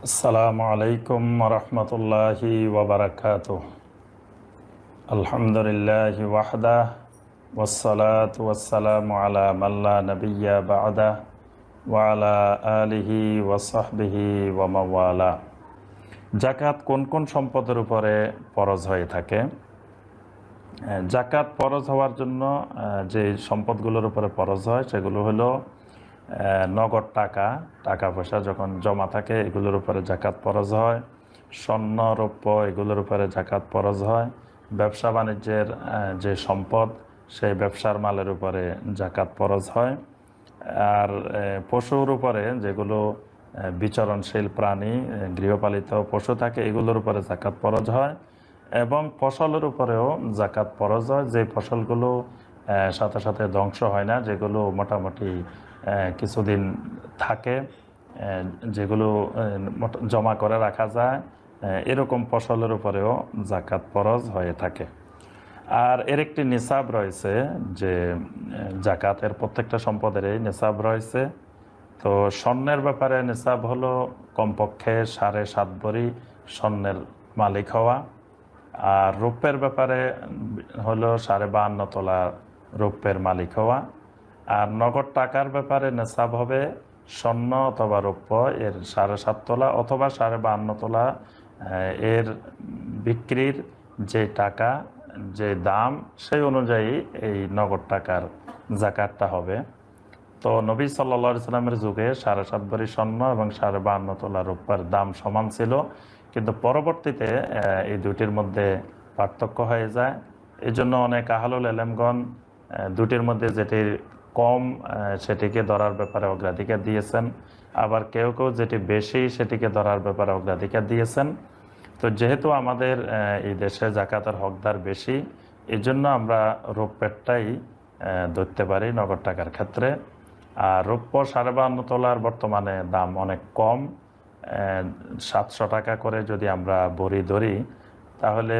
আসসালামু আলাইকুম রহমতুল্লাহি ওয়াবারাকাতুহ। আলহামদুলিল্লাহি ওয়াহদা ওয়াসসালাতু ওয়াসসালামু আলা মাল্লা নাবিয়্যা বা'দা ওয়া আলা আলিহি ওয়া সাহবিহি ওয়া মাওয়ালা। যাকাত কোন কোন সম্পদের উপরে ফরজ হয়ে থাকে? যাকাত ফরজ হওয়ার জন্য যে সম্পদগুলোর উপরে ফরজ হয় সেগুলো হলো নগদ টাকা, টাকা পয়সা যখন জমা থাকে এগুলোর উপরে যাকাত ফরজ হয়। স্বর্ণ, রৌপ্য এগুলোর উপরে যাকাত ফরজ হয়। ব্যবসা বাণিজ্যের যে সম্পদ সেই ব্যবসার মালের উপরে যাকাত ফরজ হয়। আর পশুর উপরে যেগুলো বিচরণশীল প্রাণী, গৃহপালিত পশু থাকে এগুলোর উপরে যাকাত ফরজ হয়। এবং ফসলের উপরেও যাকাত ফরজ হয়, যে ফসলগুলো সাথে সাথে ধ্বংস হয় না, যেগুলো মোটামুটি কিছুদিন থাকে, যেগুলো জমা করে রাখা যায়, এরকম ফসলের উপরেও যাকাত ফরজ হয়ে থাকে। আর এর একটি নিসাব রয়েছে, যে যাকাতের প্রত্যেকটা সম্পদেরই নিসাব রয়েছে। তো স্বর্ণের ব্যাপারে নিসাব হলো কমপক্ষে 7.5 ভরি স্বর্ণের মালিক হওয়া। আর রৌপ্যের ব্যাপারে হলো 52.5 তোলা রৌপ্যের মালিক হওয়া। আর নগদ টাকার ব্যাপারে নিসাব হবে স্বর্ণ অথবা রৌপ্য এর 7.5 তোলা অথবা 52.5 তোলা এর বিক্রির যে টাকা, যে দাম, সেই অনুযায়ী এই নগদ টাকার যাকাতটা হবে। তো নবী সাল্লাল্লাহু আলাইহি সাল্লামের যুগে 7.5 ভরি স্বর্ণ এবং 52.5 তোলা রৌপ্যের দাম সমান ছিল, কিন্তু পরবর্তীতে এই দুটির মধ্যে পার্থক্য হয়ে যায়। এই জন্য অনেক আহলুল ইলমগণ দুটির মধ্যে যেটি কম সেটিকে ধরার ব্যাপারে অগ্রাধিকার দিয়েছেন, আবার কেউ কেউ যেটি বেশি সেটিকে ধরার ব্যাপারে অগ্রাধিকার দিয়েছেন। তো যেহেতু আমাদের এই দেশে যাকাতের হকদার বেশি, এই জন্য আমরা রৌপ্যেরটাই ধরতে পারি নগদ টাকার ক্ষেত্রে। আর রৌপ্য 52.5 তোলার বর্তমানে দাম অনেক কম, 700 টাকা করে যদি আমরা ভরি ধরি তাহলে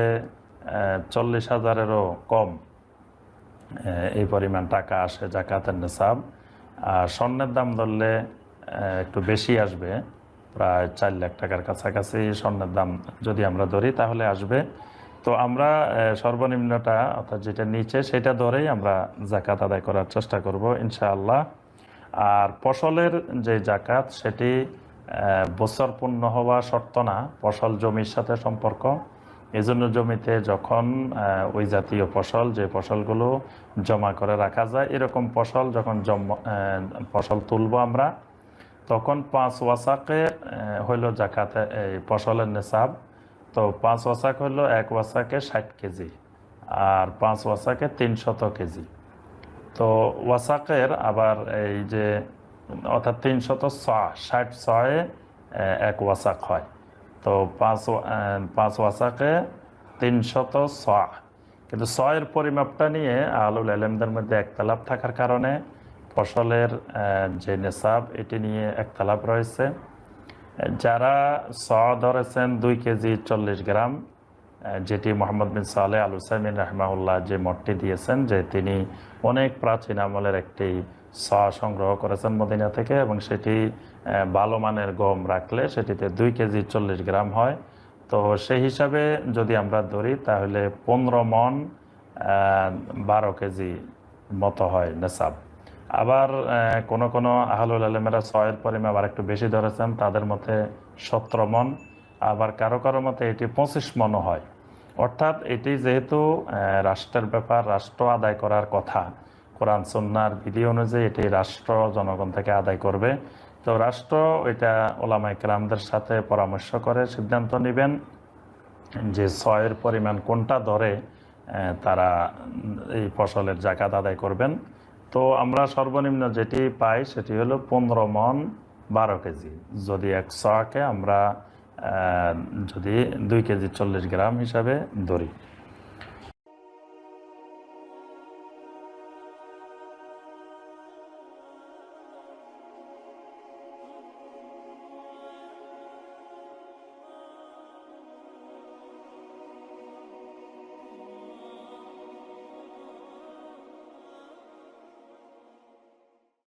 40,000-এরও কম এই পরিমাণ টাকা আসে যাকাতের নিসাব। আর স্বর্ণের দাম ধরলে একটু বেশি আসবে, প্রায় 4 লাখ টাকার কাছাকাছি স্বর্ণের দাম যদি আমরা ধরি তাহলে আসবে। তো আমরা সর্বনিম্নটা, অর্থাৎ যেটা নিচে সেটা ধরেই আমরা যাকাত আদায় করার চেষ্টা করব ইনশাআল্লাহ। আর ফসলের যে যাকাত সেটি বছর পূর্ণ হওয়া শর্ত না, ফসল জমির সাথে সম্পর্ক। এজন্য জমিতে যখন ওই জাতীয় ফসল, যে ফসলগুলো জমা করে রাখা যায়, এরকম ফসল যখন ফসল তুলব আমরা, তখন 5 ওয়াসাকে হইল যাকাতে এই ফসলের নিসাব। তো 5 ওয়াসাক হইল 1 ওয়াসাকে 60 কেজি, আর 5 ওয়াসাকে 300 কেজি। তো ওয়াসাকের আবার এই যে, অর্থাৎ 360 1 ওয়াসাক হয়। তো 5 ওয়াসাকে 300, কিন্তু 6-এর পরিমাপটা নিয়ে আহলুল ইলমদের মধ্যে একতলাফ থাকার কারণে ফসলের যে নিসাব এটি নিয়ে একতলাফ রয়েছে। যারা ধরেছেন 2 কেজি 40 গ্রাম, যেটি মোহাম্মদ বিন সালেহ আল উসাইমিন রাহমাহুল্লাহ যে মতটি দিয়েছেন, যে তিনি অনেক প্রাচীন আমলের একটি সংগ্রহ করেছেন মদিনা থেকে, এবং সেটি ভালো মানের গম রাখলে সেটিতে 2 কেজি 40 গ্রাম হয়। তো সেই হিসাবে যদি আমরা ধরি তাহলে 15 মণ 12 কেজি মতো হয় নিসাব। আবার কোনো আহলুল ইলমেরা 6-এর পরিমাপ আর একটু বেশি ধরেছেন, তাদের মতে 17 মণ, আবার কারো কারো মতে এটি 25 মণও হয়। অর্থাৎ এটি যেহেতু রাষ্ট্রের ব্যাপার, রাষ্ট্র আদায় করার কথা, কোরআন সুন্নাহর বিধি অনুযায়ী এটি রাষ্ট্র জনগণ থেকে আদায় করবে। তো রাষ্ট্র এটা ওলামায়ে কেরামদের সাথে পরামর্শ করে সিদ্ধান্ত নেবেন যে 6-এর পরিমাণ কোনটা ধরে তারা এই ফসলের যাকাত আদায় করবেন। তো আমরা সর্বনিম্ন যেটি পাই সেটি হলো 15 মণ 12 কেজি। যদি 100কে আমরা যদি 2 কেজি 40 গ্রাম হিসাবে ধরি।